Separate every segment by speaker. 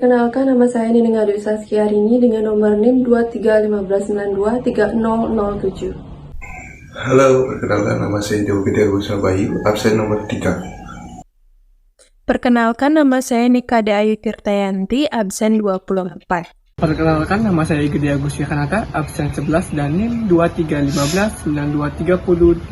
Speaker 1: Perkenalkan, nama saya Nining Ade Saskiarini dengan nomor NIM 2315923007.
Speaker 2: Halo, perkenalkan nama saya Dewa Gede Agus Bayu, absen nomor 3.
Speaker 3: Perkenalkan, nama saya Nikade Ayu Tirtayanti, absen 24.
Speaker 4: Perkenalkan, nama saya Gede Agus Yakanata, absen 11 dan NIM 2315923018.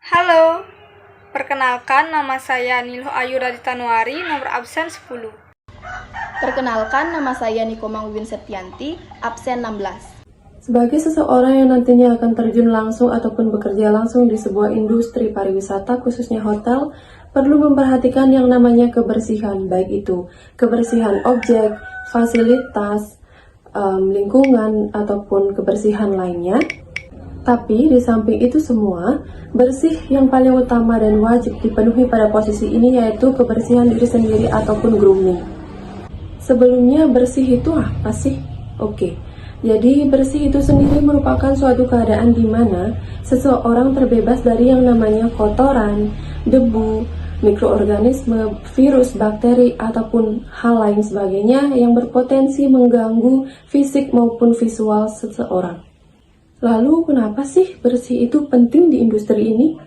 Speaker 5: Halo, perkenalkan nama saya Nilo Ayu Raditanuari, nomor absen 10.
Speaker 6: Perkenalkan, nama saya Nikomang Win Septianti, absen 16.
Speaker 1: Sebagai seseorang yang nantinya akan terjun langsung ataupun bekerja langsung di sebuah industri pariwisata, khususnya hotel, perlu memperhatikan yang namanya kebersihan, baik itu kebersihan objek, fasilitas, lingkungan, ataupun kebersihan lainnya. Tapi di samping itu semua, bersih yang paling utama dan wajib dipenuhi pada posisi ini yaitu kebersihan diri sendiri ataupun grooming. Sebelumnya, bersih itu apa sih? Oke. Jadi, bersih itu sendiri merupakan suatu keadaan di mana seseorang terbebas dari yang namanya kotoran, debu, mikroorganisme, virus, bakteri, ataupun hal lain sebagainya yang berpotensi mengganggu fisik maupun visual seseorang. Lalu, kenapa sih bersih itu penting di industri ini?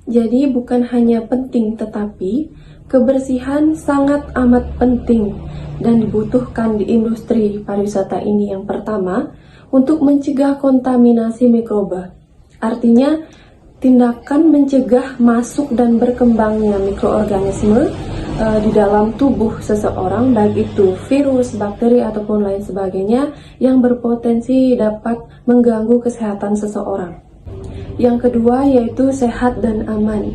Speaker 1: Jadi, bukan hanya penting, tetapi kebersihan sangat amat penting dan dibutuhkan di industri pariwisata ini. Yang pertama, untuk mencegah kontaminasi mikroba. Artinya, tindakan mencegah masuk dan berkembangnya mikroorganisme di dalam tubuh seseorang, baik itu virus, bakteri, ataupun lain sebagainya yang berpotensi dapat mengganggu kesehatan seseorang. Yang kedua yaitu sehat dan aman.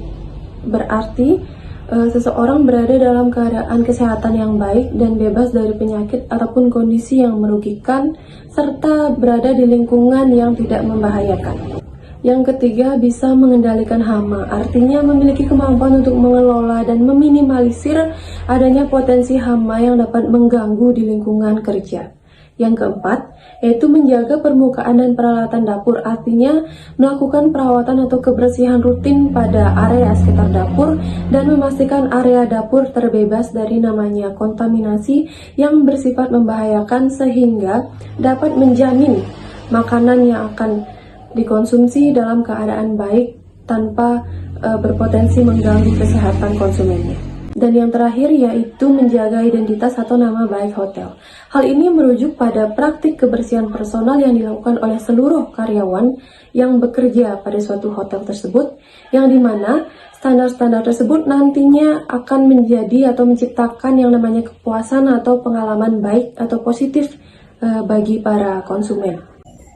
Speaker 1: Berarti seseorang berada dalam keadaan kesehatan yang baik dan bebas dari penyakit ataupun kondisi yang merugikan, serta berada di lingkungan yang tidak membahayakan. Yang ketiga, bisa mengendalikan hama, artinya memiliki kemampuan untuk mengelola dan meminimalisir adanya potensi hama yang dapat mengganggu di lingkungan kerja. Yang keempat, yaitu menjaga permukaan dan peralatan dapur, artinya melakukan perawatan atau kebersihan rutin pada area sekitar dapur dan memastikan area dapur terbebas dari namanya kontaminasi yang bersifat membahayakan sehingga dapat menjamin makanan yang akan dikonsumsi dalam keadaan baik tanpa berpotensi mengganggu kesehatan konsumennya. Dan yang terakhir yaitu menjaga identitas atau nama baik hotel. Hal ini merujuk pada praktik kebersihan personal yang dilakukan oleh seluruh karyawan yang bekerja pada suatu hotel tersebut, yang dimana standar-standar tersebut nantinya akan menjadi atau menciptakan yang namanya kepuasan atau pengalaman baik atau positif bagi para konsumen.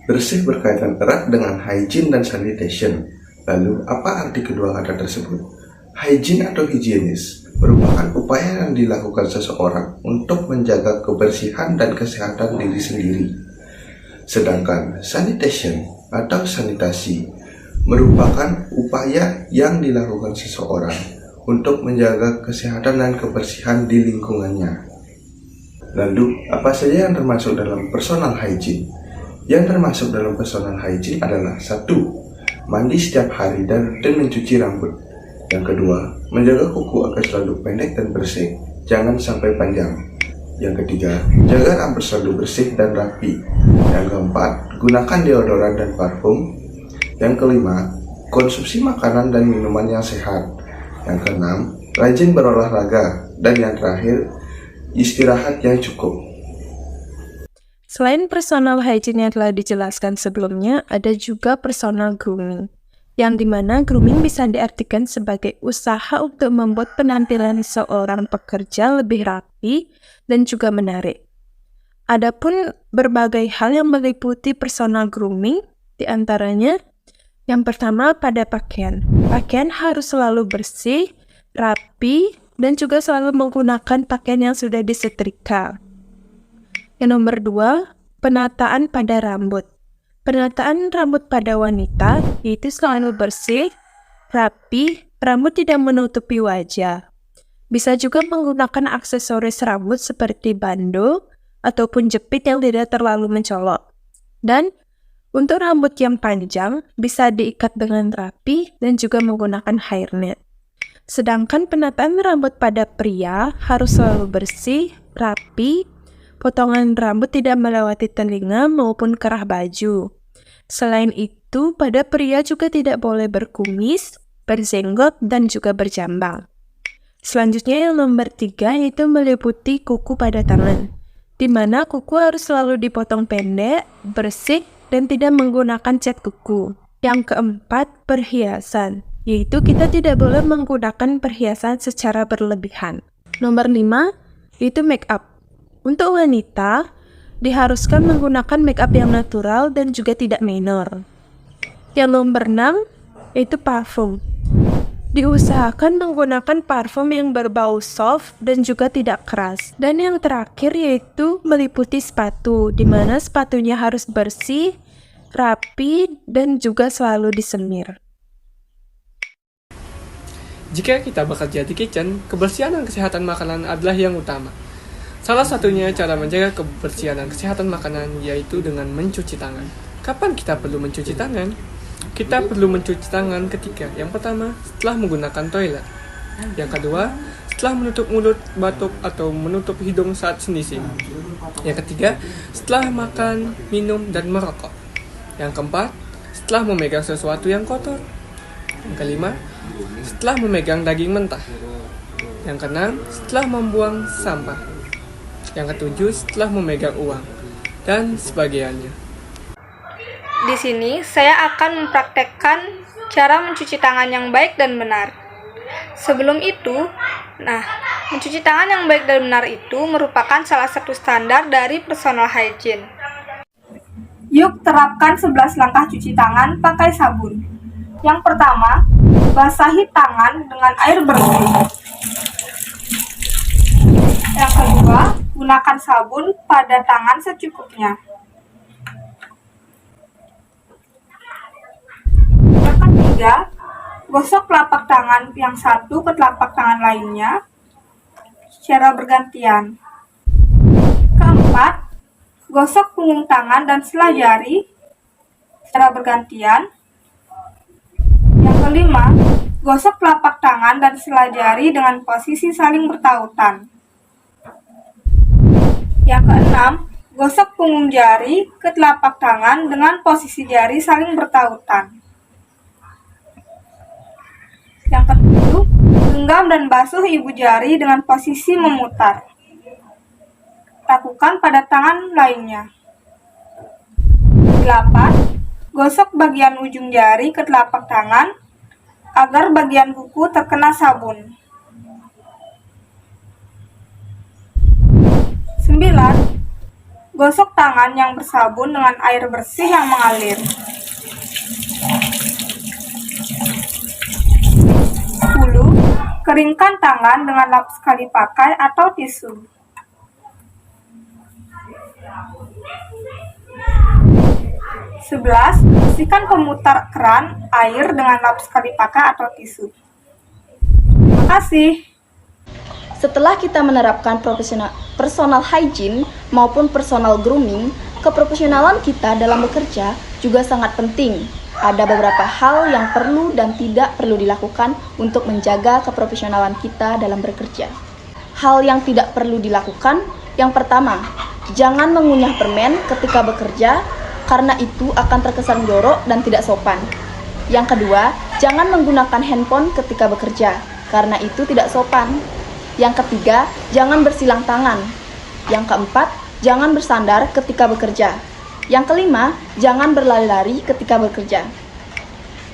Speaker 2: Bersih berkaitan erat dengan hygiene dan sanitation. Lalu, apa arti kedua kata tersebut? Hygiene atau higienis merupakan upaya yang dilakukan seseorang untuk menjaga kebersihan dan kesehatan diri sendiri. Sedangkan sanitation atau sanitasi merupakan upaya yang dilakukan seseorang untuk menjaga kesehatan dan kebersihan di lingkungannya. Lalu, apa saja yang termasuk dalam personal hygiene? Yang termasuk dalam personal hygiene adalah 1. Mandi setiap hari dan mencuci rambut. Yang kedua, menjaga kuku agar selalu pendek dan bersih, jangan sampai panjang. Yang ketiga, jaga rambut selalu bersih dan rapi. Yang keempat, gunakan deodoran dan parfum. Yang kelima, konsumsi makanan dan minuman yang sehat. Yang keenam, rajin berolahraga. Dan yang terakhir, istirahat yang cukup.
Speaker 3: Selain personal hygiene yang telah dijelaskan sebelumnya, ada juga personal grooming, yang dimana grooming bisa diartikan sebagai usaha untuk membuat penampilan seorang pekerja lebih rapi dan juga menarik. Adapun berbagai hal yang meliputi personal grooming, diantaranya yang pertama pada pakaian. Pakaian harus selalu bersih, rapi, dan juga selalu menggunakan pakaian yang sudah disetrika. Yang nomor 2, penataan pada rambut. Penataan rambut pada wanita itu selalu bersih, rapi, rambut tidak menutupi wajah. Bisa juga menggunakan aksesoris rambut seperti bando ataupun jepit yang tidak terlalu mencolok. Dan untuk rambut yang panjang bisa diikat dengan rapi dan juga menggunakan hairnet. Sedangkan penataan rambut pada pria harus selalu bersih, rapi, potongan rambut tidak melewati telinga maupun kerah baju. Selain itu, pada pria juga tidak boleh berkumis, berjenggot, dan juga berjambang. Selanjutnya yang nomor 3 yaitu meliputi kuku pada tangan, di mana kuku harus selalu dipotong pendek, bersih, dan tidak menggunakan cat kuku. Yang keempat, perhiasan, yaitu kita tidak boleh menggunakan perhiasan secara berlebihan. Nomor 5, yaitu make up. Untuk wanita, diharuskan menggunakan make up yang natural dan juga tidak minor. Yang nomor 6, yaitu parfum. Diusahakan menggunakan parfum yang berbau soft dan juga tidak keras. Dan yang terakhir yaitu meliputi sepatu, di mana sepatunya harus bersih, rapi, dan juga selalu disemir.
Speaker 4: Jika kita bekerja di kitchen, kebersihan dan kesehatan makanan adalah yang utama. Salah satunya cara menjaga kebersihan dan kesehatan makanan yaitu dengan mencuci tangan. Kapan kita perlu mencuci tangan? Kita perlu mencuci tangan ketika yang pertama, setelah menggunakan toilet. Yang kedua, setelah menutup mulut, batuk, atau menutup hidung saat sneezing. Yang ketiga, setelah makan, minum, dan merokok. Yang keempat, setelah memegang sesuatu yang kotor. Yang kelima, setelah memegang daging mentah. Yang keenam, setelah membuang sampah. Yang ketujuh, setelah memegang uang. Dan sebagainya.
Speaker 5: Di sini saya akan mempraktekkan cara mencuci tangan yang baik dan benar. Sebelum itu, mencuci tangan yang baik dan benar itu merupakan salah satu standar dari personal hygiene. Yuk terapkan 11 langkah cuci tangan pakai sabun. Yang pertama, basahi tangan dengan air bersih. Yang kedua, gunakan sabun pada tangan secukupnya. Yang ketiga, gosok telapak tangan yang satu ke telapak tangan lainnya secara bergantian. Keempat, gosok punggung tangan dan sela jari secara bergantian. Yang kelima, gosok telapak tangan dan sela jari dengan posisi saling bertautan. Yang keenam, gosok punggung jari ke telapak tangan dengan posisi jari saling bertautan. Yang ketujuh, genggam dan basuh ibu jari dengan posisi memutar. Lakukan pada tangan lainnya. 8. Gosok bagian ujung jari ke telapak tangan agar bagian kuku terkena sabun. 9. Gosok tangan yang bersabun dengan air bersih yang mengalir. 10. Keringkan tangan dengan lap sekali pakai atau tisu. 11. Bersihkan pemutar keran air dengan lap sekali pakai atau tisu. Terima kasih.
Speaker 6: Setelah kita menerapkan personal hygiene maupun personal grooming, keprofesionalan kita dalam bekerja juga sangat penting. Ada beberapa hal yang perlu dan tidak perlu dilakukan untuk menjaga keprofesionalan kita dalam bekerja. Hal yang tidak perlu dilakukan, yang pertama, jangan mengunyah permen ketika bekerja karena itu akan terkesan jorok dan tidak sopan. Yang kedua, jangan menggunakan handphone ketika bekerja karena itu tidak sopan. Yang ketiga, jangan bersilang tangan. Yang keempat, jangan bersandar ketika bekerja. Yang kelima, jangan berlari-lari ketika bekerja.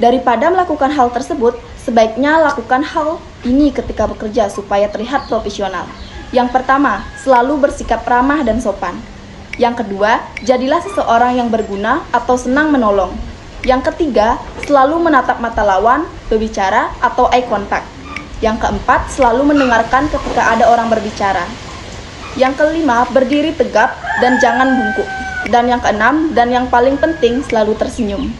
Speaker 6: Daripada melakukan hal tersebut, sebaiknya lakukan hal ini ketika bekerja supaya terlihat profesional. Yang pertama, selalu bersikap ramah dan sopan. Yang kedua, jadilah seseorang yang berguna atau senang menolong. Yang ketiga, selalu menatap mata lawan, berbicara, atau eye contact. Yang keempat, selalu mendengarkan ketika ada orang berbicara. Yang kelima, berdiri tegap dan jangan bungkuk. Dan yang keenam, dan yang paling penting, selalu tersenyum.